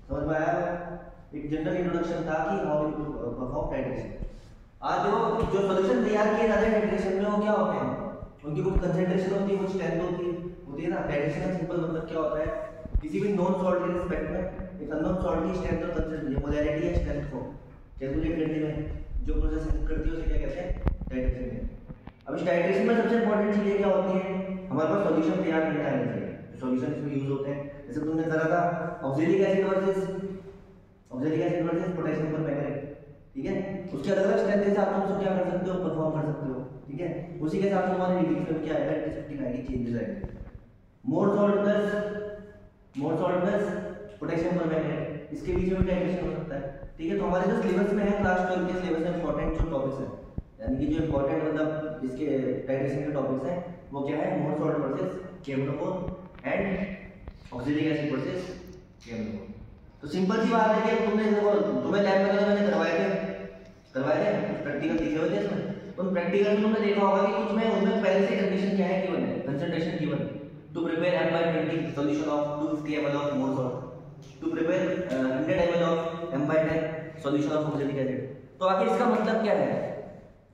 समझ में आया? एक जनरल इंट्रोडक्शन था कि हाउ यू परफॉर्म टाइट्रेशन। आज देखो जो सॉल्यूशन तैयार किए जाते हैं टाइट्रेशन में वो क्या होते हैं, उनकी कुछ कंसंट्रेशन होती है, कुछ स्ट्रेंथ होती है ना। टाइट्रेशन का सिंपल मतलब क्या होता है, किसी भी नॉन सॉल्ट के रिस्पेक्ट में एक अननोन सॉल्ट की स्ट्रेंथ और कंसंट्रेशन मोलैरिटी या स्ट्रेंथ को कैलकुलेट करने में जो प्रोसेस करती है उसे क्या कहते हैं, टाइट्रेशन है। अब इस टाइट्रेशन में सबसे इंपॉर्टेंट चीजें क्या होती हैं, हमारे पास सॉल्यूशन तैयार करने आने चाहिए। जो सॉल्यूशन इसमें यूज होते हैं, जैसे तुमने करा था oxalic acid versus potassium permanganate, ठीक है। उसके अलग अलग स्ट्रेंथ के साथ तुम उसको क्या कर सकते हो, परफॉर्म कर सकते हो, ठीक है। उसी के साथ तुम्हारे रिएक्शन में क्या आएगा, इलेक्ट्रिसिटी आएगी, चेंजेस आएंगे। मोर सॉल्ट प्लस पोटेशियम परमैंगनेट, इसके बीच में भी टाइट्रेशन हो सकता है, ठीक है। तो हमारे जो सिलेबस में है, क्लास 12 के सिलेबस में इंपॉर्टेंट जो टॉपिक्स हैं, यानी कि जो इंपॉर्टेंट मतलब इसके टाइट्रेशन के टॉपिक्स हैं वो क्या है, मोर सॉल्ट वर्सेस केमनोफोर एंड ऑक्सैलिक एसिड वर्सेस केमनोफोर। तो सिंपल सी बात है कि तुमने देखो, तुम्हें लैब में तो मैंने करवाए थे प्रैक्टिकल दिखे हुए थे इसमें। उन प्रैक्टिकल में तुमने देखा होगा कि कुछ में उनमें पहले से कंडीशन क्या है, गिवन है, concentration given to prepare m/20 solution of 250 ml of Mohr salt, to prepare 100 ml of m/10 solution of oxalic acid. तो आखिर इसका मतलब क्या है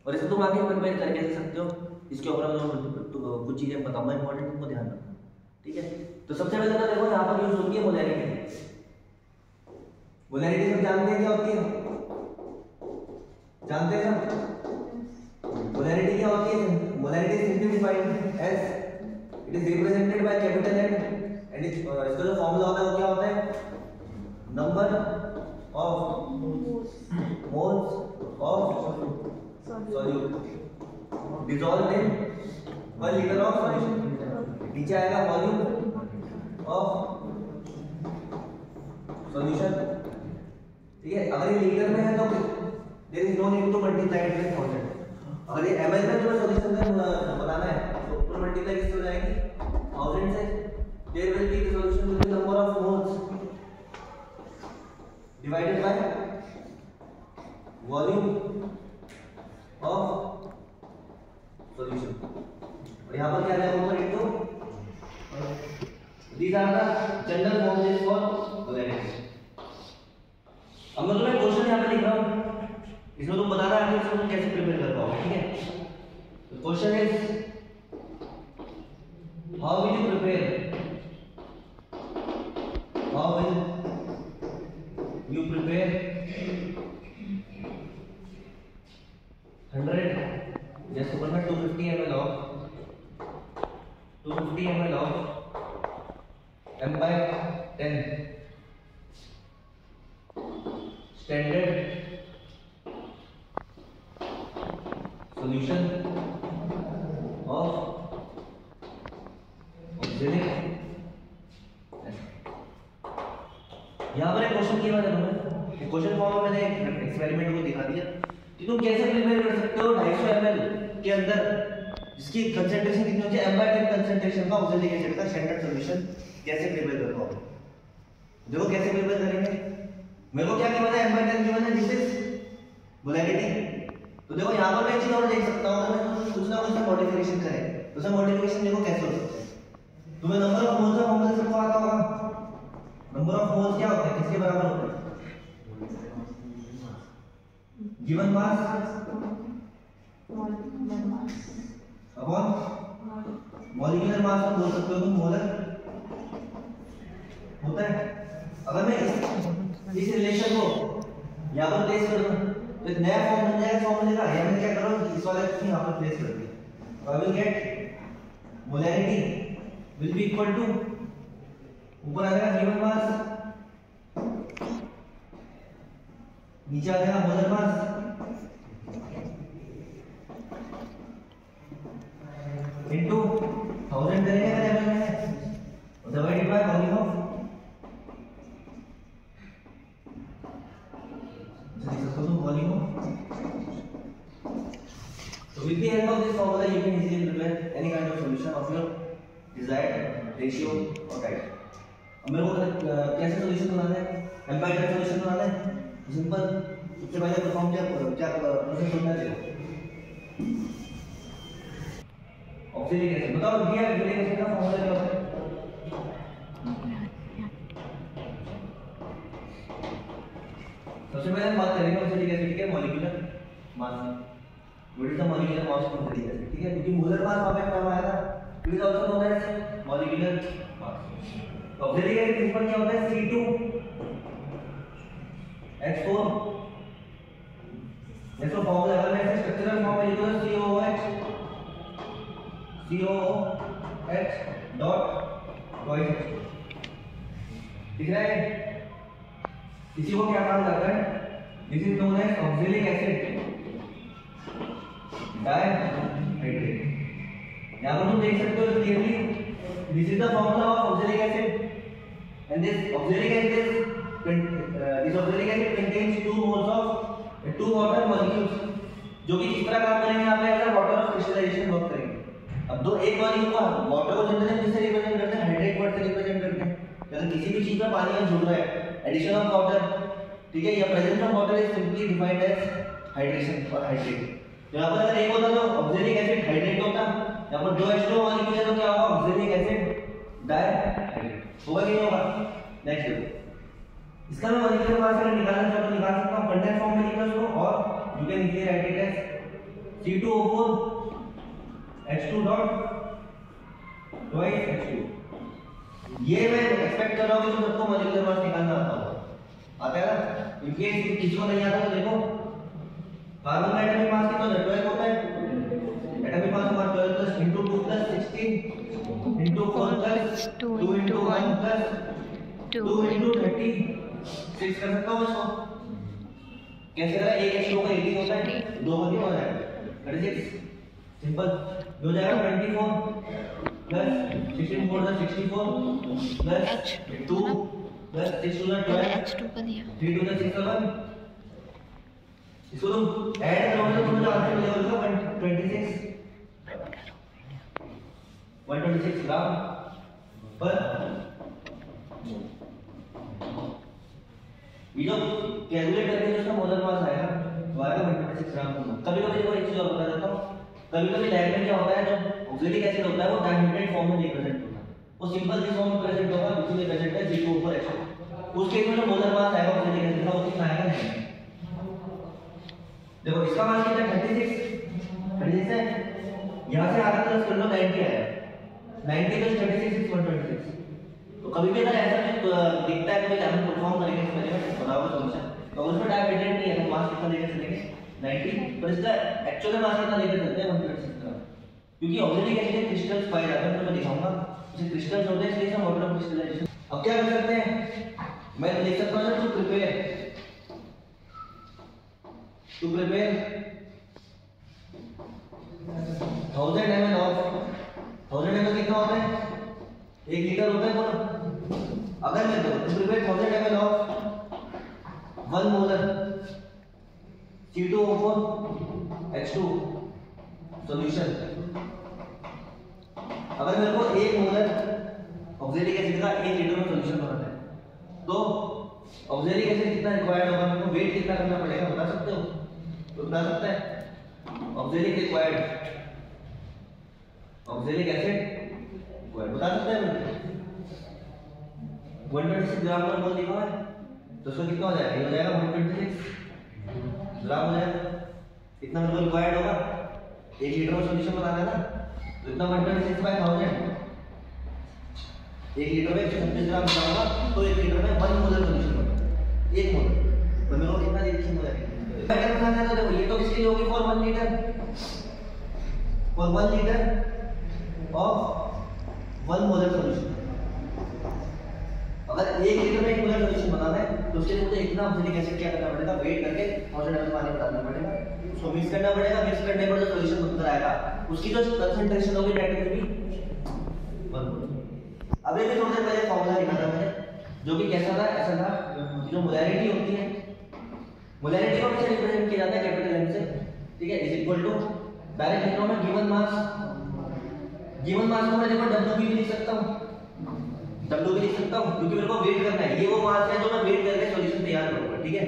और इसको तुम आगे प्रिपेयर कर कैसे सकते हो, इसके ऊपर मैं कुछ चीजें बताऊंगा इंपॉर्टेंट, तुमको ध्यान रखना, ठीक है। तो सबसे पहले तो देखो यहाँ पर यूज होती है मोलैरिटी। मोलैरिटी सब जानते हैं क्या होती है, जानते हैं सब मोलैरिटी क्या होती है। Molarity simply defined as it is represented by capital and इसका जो फार्मूला होता है वो क्या होता है, number of moles of solute dissolved in 1 litre of solution. नीचे आएगा वॉल्यूम ऑफ सॉल्यूशन, ठीक है। अगर ये लीटर में है तो there is no need to multiply it with 1000। अगर ये ml में तुम्हें सॉल्यूशन में बताना है तो ऊपर मल्टीप्लाई किससे हो जाएगी, 1000 से। There will be the solution with the number of moles divided by volume of solution. और यहां पर क्या रहेगा, ऊपर into these are the general formulas for molarity. अब मैं तुम्हें क्वेश्चन यहां पे लिख रहा हूं, इसमें तुम बताना है कि इसको तुम कैसे प्रिपेयर कर पाओगे, ठीक है। तो question is how will you prepare 100 जैसे ऊपर में 250 ml of m/10 standard solution of oxalic acid. यहां पर एक क्वेश्चन किया मैंने तुम्हें, क्वेश्चन फॉर्म में मैंने एक एक्सपेरिमेंट को दिखा दिया कि तुम कैसे प्रिपेयर कर सकते हो 250 ml के अंदर जिसकी कंसंट्रेशन कितनी होती है, m/10 कंसंट्रेशन का ऑक्सैलिक एसिड का स्टैंडर्ड सॉल्यूशन कैसे प्रिपेयर कर पाओगे। देखो कैसे प्रिपेयर करेंगे, मेरे को क्या गिवन है, m/10 गिवन है, दिस इज मोलैरिटी। तो देखो यहाँ पर मैं एक चीज और देख सकता हूँ, मैं कुछ ना कुछ मॉडिफिकेशन करें, तो सर मॉडिफिकेशन देखो कैसे हो सकता है। तुम्हें नंबर ऑफ मोल्स का फॉर्मूला सबको आता होगा, नंबर ऑफ मोल्स क्या होता है, किसके बराबर होता है, given mass upon molecular mass बोल सकते हो तुम, मोलर होता है। अगर मैं इस रिलेशन को यहाँ पर प्लेस कर दूं तो एक नया फॉर्म बन जाएगा फॉर्मूले का, या मैं क्या कर रहा हूँ इस वाले को यहाँ पर प्लेस कर दिया, I will get molarity will be equal to, ऊपर आ जाएगा गिवन मास, नीचे आ जाएगा मोलर मास इनटू 1000 करेंगे अगर एमएल में है और divided by volume of, volume of, so with the help of this formula you can easily prepare any kind of solution of your desired ratio or type. अब मेरे को कैसे solution बनाना है, m/10 सॉल्यूशन बनाना है, simple. सबसे पहले perform क्या process होना चाहिए, ऑक्सीजन गैस बताओ, दिया ऑक्सीजन गैस का फॉर्मूला क्या होता है, सबसे पहले हम बात करेंगे ऑक्सीजन एसिड के मॉलिक्यूलर मास की। What is the molecular mass of oxygen acid, ठीक है, क्योंकि मोलर मास वहां पे काम आया था। It is also known as molecular mass. Oxygen acid simple क्या होता है, C2H4। इसको फॉर्मूला अगर मैं स्ट्रक्चरल फॉर्म में लिखूं तो COOH डॉट ट्वाइस, ठीक है। इसी को क्या कहा जाता है, this is known as oxalic acid dihydrate. यहां पर तुम देख सकते हो clearly, this is the formula of oxalic acid and this oxalic acid contains 2 moles of 2 water molecules, जो कि किस तरह काम करेंगे, यहाँ पे ऐसा वाटर ऑफ क्रिस्टलाइजेशन वर्क करेंगे। अब दो एक मॉलिक्यूल को वाटर को जनरली किससे रिप्रेजेंट करते हैं, हाइड्रेट वर्ड से रिप्रेजेंट करते हैं। अगर किसी भी चीज में पानी में जुड़ रहा है, एडिशन ऑफ वाटर, ठीक है, या presence of water is simply defined as hydration और हाइड्रेट। तो यहाँ पर अगर एक होता तो ऑक्सैलिक एसिड हाइड्रेट होता, यहाँ पर दो H2 मॉलिक्यूल है तो क्या होगा, ऑक्सैलिक एसिड डाइहाइड्रेट होगा कि नहीं होगा। नेक्स्ट देखो, इसका मैं मॉलिक्यूलर मास अगर निकालना चाहूं तो निकाल सकता हूं, कंडेंस फॉर्म में लिखना उसको, और you can easily write it as C2O4 H2 dot twice H2। ये मैं एक्सपेक्ट कर रहा हूं कि सबको मॉलिक्यूलर मास निकालना आता है ना। इन केस किसी को नहीं आता तो देखो, कार्बन का एटॉमिक मास कितना होता है, 12 होता है। एटॉमिक मास होगा 12 plus into 2 plus 16 into 4 plus 2 into 1 plus 2 into 30 6 कर सकता हूं इसको। कैसे करा, एक H2 का 18 होता है, दो का कितना हो जाएगा 36, सिंपल हो जाएगा 24 प्लस 16 4 64 प्लस 2 प्लस 6 2 12 H2 का दिया 3 2 6 7। इसको तुम ऐड करोगे तो तुम्हें आंसर मिलेगा 126 ग्राम पर। ये जो कैलकुलेट करके जो उसका मोलर मास आएगा वो आएगा 126 ग्राम। कभी-कभी देखो एक चीज और बता देता हूं, कभी-कभी लैब में क्या होता है, जब ऑक्सैलिक एसिड होता है वो डाइहाइड्रेट फॉर्म में रिप्रेजेंट होता है, वो सिंपल दिस फॉर्म में प्रेजेंट होगा, जिसमें प्रेजेंट है C2O4H2। उस केस में जो मोलर मास आएगा ऑक्सैलिक एसिड का वो कितना आएगा, नहीं। देखो इसका मास कितना है, 36 है। यहां से आगे प्लस कर लो 90 आएगा, 90 प्लस 36 इज 126। तो कभी भी अगर ऐसा दिखता है तो हम परफॉर्म करेंगे एक्सपेरिमेंट, बताओगे सॉल्यूशन, तो उसमें डाइहाइड्रेट नहीं है तो मास कितना लेकर चलेंगे 90, पर इसका एक्चुअल मास कितना लेकर चलते हैं 126 ग्राम, क्योंकि ऑक्सैलिक एसिड क्रिस्टल्स पाए जाते हैं। तो मैं दिखाऊंगा इसे क्रिस्टल्स होते हैं, इसलिए हम वाटर ऑफ क्रिस्टलाइजेशन। अब क्या कर सकते हैं, मैं लिख सकता हूं to prepare 1000 ml of 1000 ml कितना होता है, 1 लीटर होता है पूरा। अगर मैं to prepare 1000 ml of 1 molar C2O4H2 solution, अगर मेरे को 1 मोलर ऑक्सैलिक एसिड का 1 लीटर में सॉल्यूशन बनाना है तो ऑक्सैलिक एसिड कितना रिक्वायर्ड होगा, मेरे को वेट कितना करना पड़ेगा, बता सकते हो, तो बता सकता है। ऑक्सैलिक रिक्वायर्ड ऑक्सैलिक एसिड बता सकते हैं 126 ग्राम पर मोल लिखा है, तो उसको कितना हो जाएगा, ये हो जाएगा 126 ग्राम हो जाएगा। इतना मेरे को रिक्वायर्ड होगा, 1 लीटर में सॉल्यूशन बनाना है ना, तो इतना 126/1000, 1 लीटर में 126 ग्राम बनाऊंगा तो 1 लीटर में 1 मोलर सॉल्यूशन बनेगा, 1 मोलर। तो मेरे को कितना रिएक्शन हो जाएगा, पहले बताना है तो देखो ये तो किसके लिए होगी, for 1 litre of 1 molar solution. अगर 1 लीटर में 1 मोलर सॉल्यूशन बनाना है तो उसके लिए मुझे इतना ऑक्सैलिक एसिड क्या करना पड़ेगा, वेट करके 1000 ml पानी डालना पड़ेगा, उसको मिक्स करना पड़ेगा। मिक्स करने पर जो सॉल्यूशन बनकर आएगा उसकी जो कंसंट्रेशन होगी दैट विल बी 1 मोलर। अब ये भी थोड़ी देर पहले फॉर्मूला लिखा था मैंने, जो कि कैसा था, ऐसा था, जो मोलैरिटी होती है, मोलैरिटी को कैसे रिप्रेजेंट किया जाता है, कैपिटल M से, ठीक है, इज इक्वल टू डायरेक्ट लिख रहा हूं मैं गिवन मास को मैं देखो W भी लिख सकता हूं, W भी लिख सकता हूं क्योंकि मेरे को वेट करना है, ये वो मास है जो मैं वेट करके सॉल्यूशन तैयार करूंगा, ठीक है,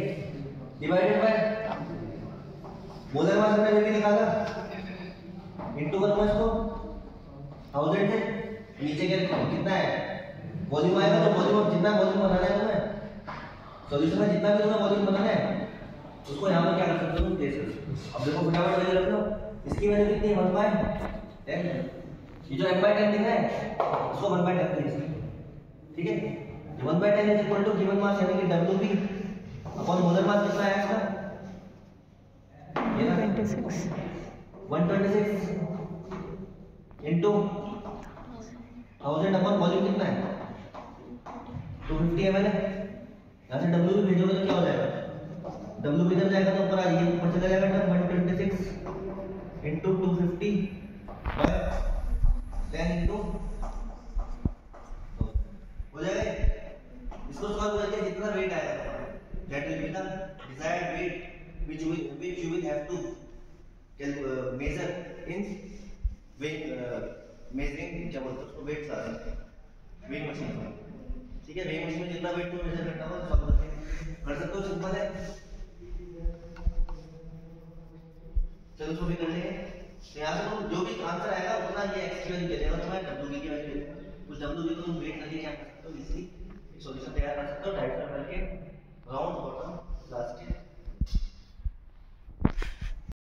डिवाइडेड बाय मोलर मास मैंने भी निकाला इनटू करूंगा इसको 1000 से, नीचे के कितना है वॉल्यूम आएगा, तो वॉल्यूम जितना वॉल्यूम बनाना है तुम्हें सॉल्यूशन में जितना भी तुम्हें वॉल्यूम बनाना है उसको यहाँ पर क्या कर सकते हो तुम दे सकते हो। अब देखो फटाफट वैल्यू रख लो, इसकी वैल्यू कितनी है 1/10। ये जो m/10 लिखा है उसको 1/10 पे लिख सकते हो, ठीक है। 1/10 is equal to given mass यानी कि WB अपॉन मोलर मास कितना है इसका, ये ना 126 इनटू 1000 अपॉन वॉल्यूम कितना है 250 ml है। यहाँ से W भी भेजोगे तो क्या हो जाएगा, W इधर जाएगा तो ऊपर आ जाएगा, ऊपर चला जाएगा तो 126 इनटू 250 बाय 10 इनटू हो जाएगा। इसको सॉल्व करके जितना वेट आएगा that will be the desired weight which you will have to measure in weight measuring क्या बोलते हैं उसको वेट सारा वेट मशीन में, ठीक है। वेट मशीन में जितना वेट तुम मेजर करना हो सॉल्व करके कर सकते हो, सिंपल है। चलो इसको भी कर लेंगे। तो यहाँ से तुम जो भी आंसर आएगा उतना ये एक्स की वैल्यू दे देगा, तुम्हारा डब्ल्यू की वैल्यू दे देगा। उस डब्ल्यू की तुम वेट करके क्या कर सकते हो, इजीली सॉल्यूशन तैयार कर सकते हो।